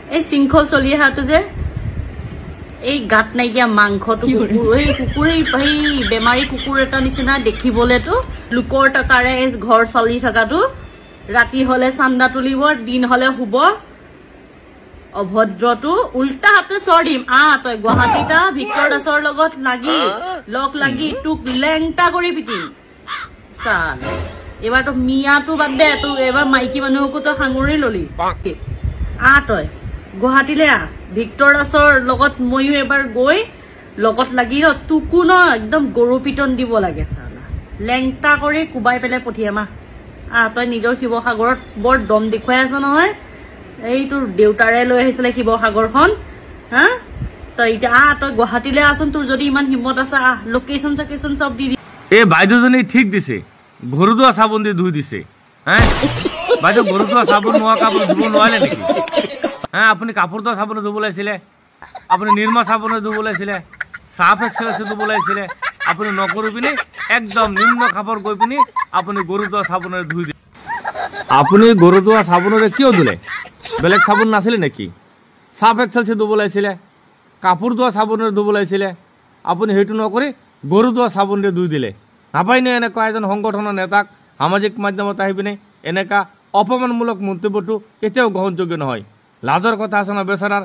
এই শৃংখল চলি অহাটো যে এই গাত নাইকিয়া মাংসটো কুকুৰ এই বেমাৰী কুকুৰ এটা নিচিনা দেখিবলেতো লোকৰ টকাৰে ঘৰ চলি থকাটো ৰাতি হলে চান্দা তুলিব দিন হলে শুব অভদ্ৰটো উল্টা হাতে চৰ দিম তই গুৱাহাটীটা ভিক্টৰ দাসৰ লগত লাগি তোক লেংটা কৰি পিটিম চাল এবাৰ তো মিয়াটো বাদ দে তো এবাৰ মাইকী মানুহকো তো সাঙুৰি ললি তই গুৱাহাটীলৈ ভিক্টৰ দাসৰ লগত ময়ো এবাৰ গৈ লগত লাগি তোকো ন একদম গৰু পিটন দিব লাগে চালা লেংটা কৰি কুবাই পেলাই পঠিয়ামা তই নিজৰ শিৱসাগৰত বৰ দম দেখুৱাই আছ নহয় এই তোৰ দেউতাৰে লৈ আহিছিলে শিৱসাগৰখন তই এতিয়া তই গুৱাহাটীলৈ আছোন তোৰ যদি ইমান হিম্মত আছে লোকেশ্যন চকেশ্যন চব দি এই বাইদেউজনী ঠিক দিছে গৰু ধোৱা চাবোন দি ধুই দিছে বাইদেউ গৰু ধোৱা চাবোন নোহোৱা কাপোৰ ধুব নোৱাৰিলে নেকি আপুনি কাপোৰ ধোৱা চাবোনে ধুব লাগিছিলে আপুনি নিৰ্মা চাবোনে ধুব লাগিছিলে চাৰ্ফ এক্সেল ধুব লাগিছিলে আপুনি নকৰি পিনি একদম নিম্ন খাপৰ গৈ পিনি আপুনি গৰু ধোৱা চাবোনেৰে ধুই দিয়ে আপুনি গৰু ধোৱা চাবোনেৰে কিয় ধুলে বেলেগ চাবোন নাছিলে নেকি চাৰ্ফ এক্সেল ধুব লাগিছিলে কাপোৰ ধোৱা চাবোনেৰে ধুব লাগিছিলে আপুনি সেইটো নকৰি গৰু ধোৱা চাবোনেৰে ধুই দিলে নাপায়নে এনেকুৱা এজন সংগঠনৰ নেতাক সামাজিক মাধ্যমত আহি পিনে এনেকুৱা অপমানমূলক মন্তব্যটো কেতিয়াও গ্ৰহণযোগ্য নহয় লাজৰ কথা আছে না বেচাৰাৰ